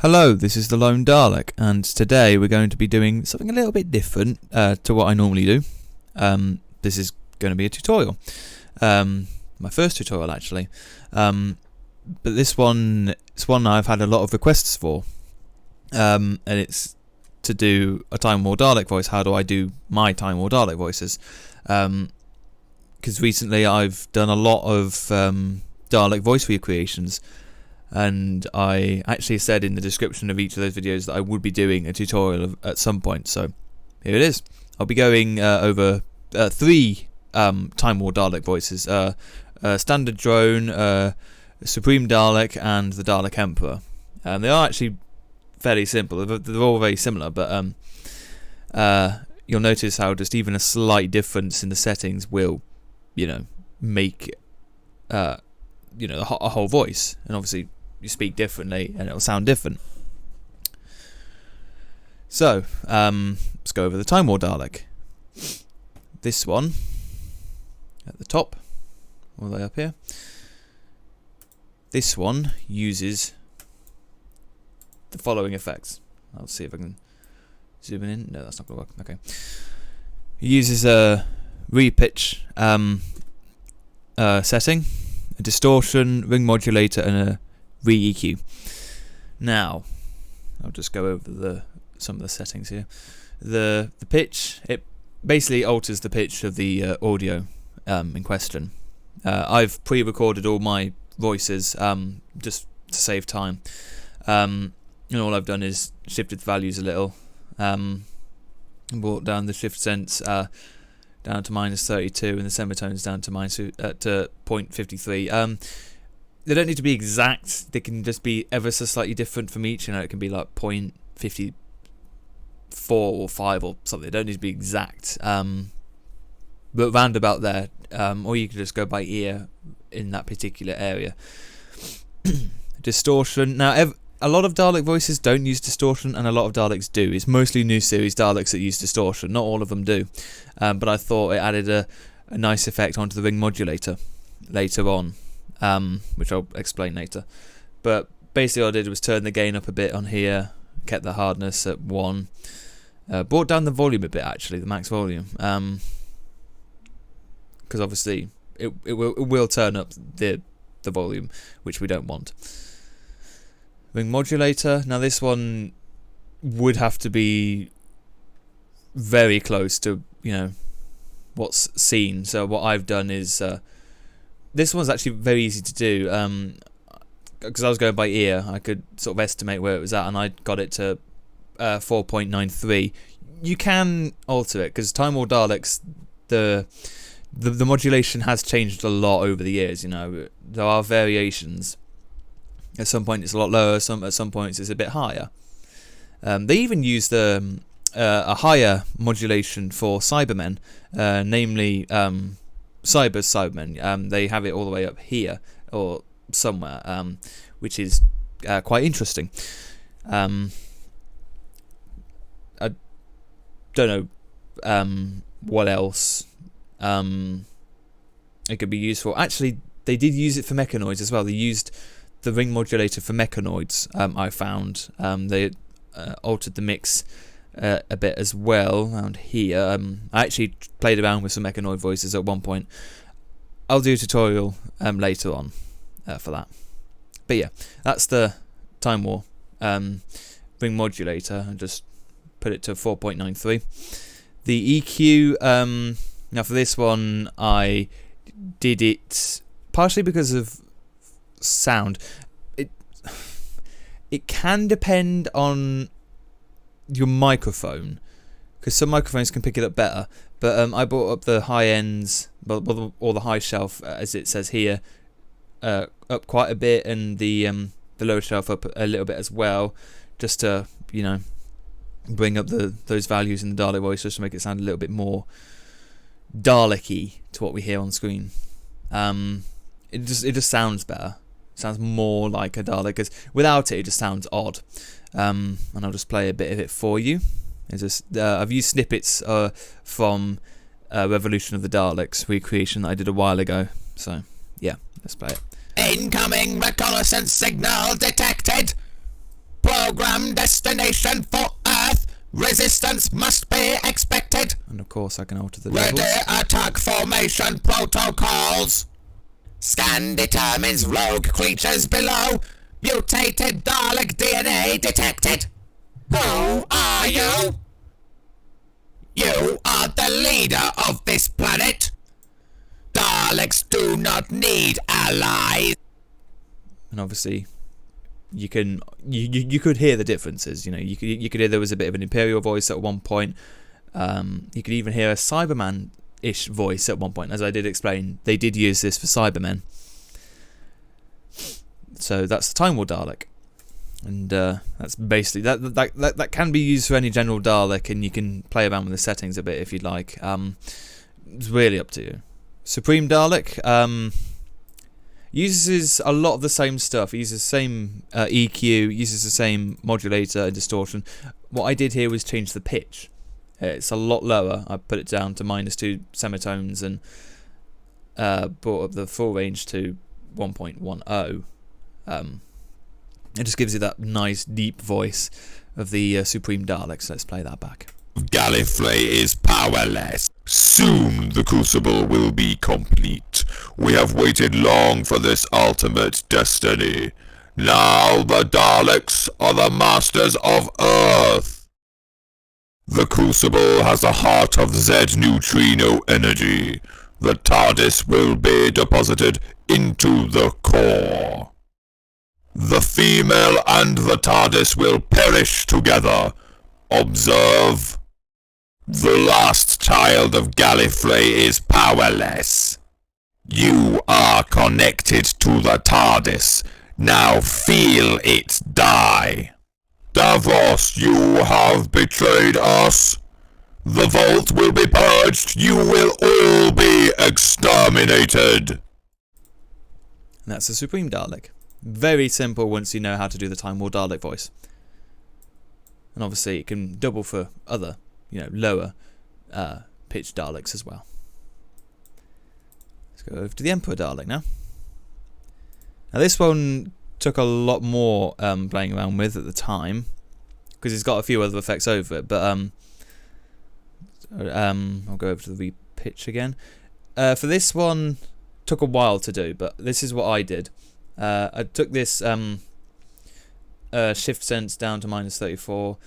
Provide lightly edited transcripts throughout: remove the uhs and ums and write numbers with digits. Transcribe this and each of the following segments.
Hello, this is the Lone Dalek, and today we're going to be doing something a little bit different to what I normally do. This is going to be a tutorial. My first tutorial, actually. But this one, it's one I've had a lot of requests for. And it's to do a Time War Dalek voice. How do I do my Time War Dalek voices? Because recently I've done a lot of Dalek voice recreations. And I actually said in the description of each of those videos that I would be doing a tutorial at some point. So here it is. I'll be going over three Time War Dalek voices. Standard Drone, Supreme Dalek, and the Dalek Emperor. They are actually fairly simple. They're all very similar, but you'll notice how just even a slight difference in the settings will, make a whole voice. And obviously you speak differently and it'll sound different. So let's go over the Time War Dalek. This one at the top, all the way up here. This one uses the following effects. I'll see if I can zoom in. No, that's not going to work. Okay. It uses a repitch setting, a distortion, ring modulator, and a re-EQ. Now, I'll just go over some of the settings here. The pitch, it basically alters the pitch of the audio in question. I've pre-recorded all my voices just to save time. And all I've done is shifted the values a little. Brought down the shift sense down to -32 and the semitones down to 0.53. They don't need to be exact. They can just be ever so slightly different from each. It can be like 0.54 or 5 or something. They don't need to be exact. But round about there, or you can just go by ear in that particular area. Distortion. Now, a lot of Dalek voices don't use distortion, and a lot of Daleks do. It's mostly new series Daleks that use distortion. Not all of them do. But I thought it added a nice effect onto the ring modulator later on, which I'll explain later. But basically all I did was turn the gain up a bit on here, kept the hardness at 1, brought down the volume a bit, actually, the max volume, because obviously it will turn up the volume, which we don't want. Ring modulator. Now this one would have to be very close to what's seen. So what I've done is this one's actually very easy to do because I was going by ear. I could sort of estimate where it was at, and I got it to 4.93. You can alter it because Time War Daleks, the modulation has changed a lot over the years. There are variations. At some point it's a lot lower. At some points it's a bit higher. They even use a higher modulation for Cybermen, namely Cybermen. They have it all the way up here or somewhere, which is quite interesting. I don't know what else it could be used for. Actually, they did use it for mechanoids as well. They used the ring modulator for mechanoids. I found they altered the mix a bit as well around here. I actually played around with some mechanoid voices at one point. I'll do a tutorial later on for that. But yeah, that's the Time War ring modulator. I just put it to 4.93. The EQ, now for this one I did it partially because of sound. It can depend on your microphone, because some microphones can pick it up better, but I brought up the high ends, or the high shelf as it says here, up quite a bit, and the lower shelf up a little bit as well, just to bring up those values in the Dalek voice, just to make it sound a little bit more Dalek-y to what we hear on screen. It just sounds better. Sounds more like a Dalek, because without it just sounds odd. And I'll just play a bit of it for you. I've used snippets from Revolution of the Daleks recreation that I did a while ago. So yeah, let's play it. Incoming reconnaissance signal detected. Program destination for Earth. Resistance must be expected. And of course I can alter the Ready levels. attack formation protocols. Scan determines rogue creatures below. Mutated Dalek DNA detected. Who are you? You are the leader of this planet. Daleks do not need allies. And obviously you could hear the differences. You know, you could hear there was a bit of an Imperial voice at one point. You could even hear a Cyberman-ish voice at one point. As I did explain, they did use this for Cybermen. So that's the Time War Dalek, and that's basically that can be used for any general Dalek, and you can play around with the settings a bit if you'd like. It's really up to you. Supreme Dalek uses a lot of the same stuff. He uses the same EQ, uses the same modulator and distortion. What I did here was change the pitch. It's a lot lower. I put it down to -2 semitones and brought up the full range to 1.10. It just gives you that nice deep voice of the Supreme Dalek. So let's play that back. Gallifrey is powerless. Soon the Crucible will be complete. We have waited long for this ultimate destiny. Now the Daleks are the masters of Earth. The Crucible has the heart of Z neutrino energy. The TARDIS will be deposited into the core. The female and the TARDIS will perish together. Observe. The last child of Gallifrey is powerless. You are connected to the TARDIS. Now feel it die. Davros, you have betrayed us. The vault will be purged. You will all be exterminated. And that's the Supreme Dalek. Very simple once you know how to do the Time War Dalek voice. And obviously it can double for other, lower pitched Daleks as well. Let's go over to the Emperor Dalek now. Now this one took a lot more playing around with at the time, because it's got a few other effects over it, but I'll go over to the repitch again. For this one, took a while to do, but this is what I did. I took this shift sense down to -34,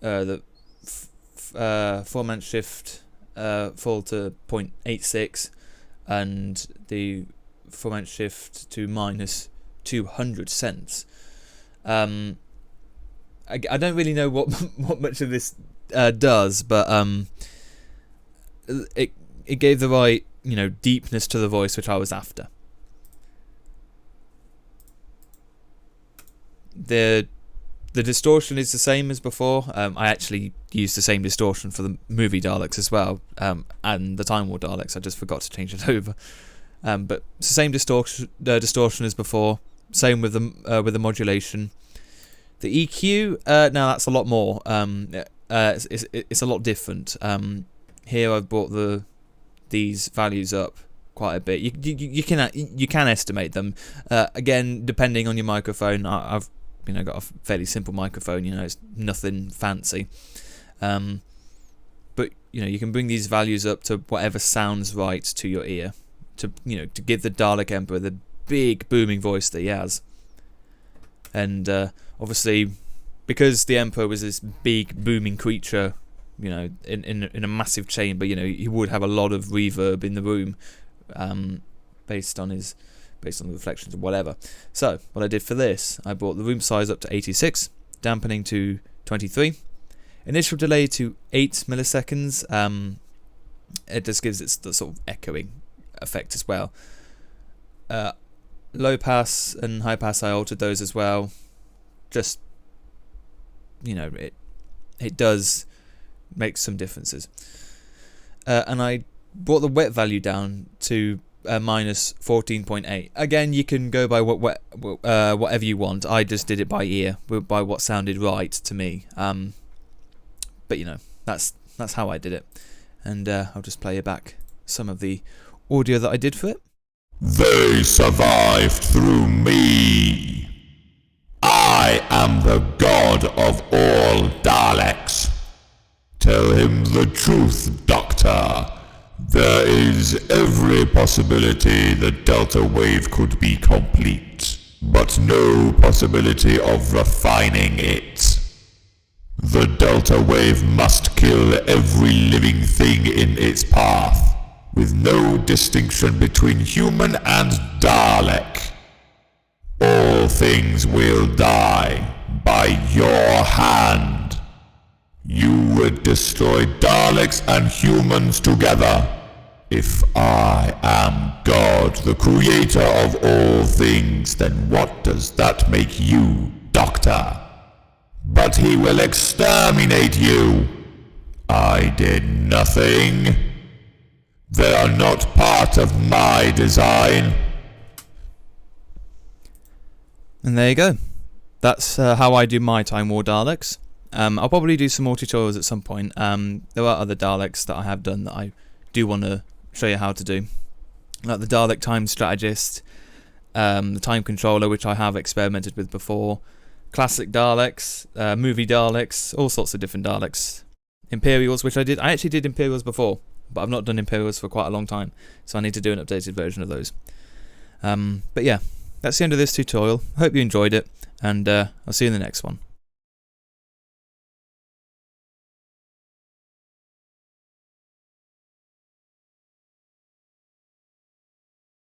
the 4-man shift fall to 0.86, and the 4-man shift to -200 cents. I don't really know what much of this does, but it gave the right deepness to the voice which I was after. The distortion is the same as before. I actually used the same distortion for the movie Daleks as well, and the Time War Daleks. I just forgot to change it over. But it's the same distortion as before. Same with the modulation. The EQ, now that's a lot more. It's a lot different. Here I've brought these values up quite a bit. You can estimate them. Again, depending on your microphone. I've got a fairly simple microphone. It's nothing fancy. But you can bring these values up to whatever sounds right to your ear. To give the Dalek Emperor the big booming voice that he has. And obviously, because the Emperor was this big booming creature, in a massive chamber, he would have a lot of reverb in the room, based on the reflections or whatever. So what I did for this, I brought the room size up to 86, dampening to 23, initial delay to 8 milliseconds. It just gives it the sort of echoing effect as well. Low pass and high pass, I altered those as well. Just it does make some differences. And I brought the wet value down to minus 14.8. Again, you can go by whatever you want. I just did it by ear, by what sounded right to me. But that's how I did it. And I'll just play you back some of the audio that I did for it. They survived through me. I am the god of all Daleks. Tell him the truth, Doctor. There is every possibility the Delta Wave could be complete, but no possibility of refining it. The Delta Wave must kill every living thing in its path, with no distinction between human and Dalek. All things will die by your hand. You would destroy Daleks and humans together. If I am God, the creator of all things, then what does that make you, Doctor? But he will exterminate you. I did nothing. They are not part of my design. And there you go. That's how I do my Time War Daleks. I'll probably do some more tutorials at some point. There are other Daleks that I have done that I do want to show you how to do. Like the Dalek Time Strategist, the Time Controller, which I have experimented with before, classic Daleks, movie Daleks, all sorts of different Daleks. Imperials, which I actually did Imperials before, but I've not done Imperials for quite a long time, so I need to do an updated version of those. But yeah, that's the end of this tutorial. I hope you enjoyed it, and I'll see you in the next one.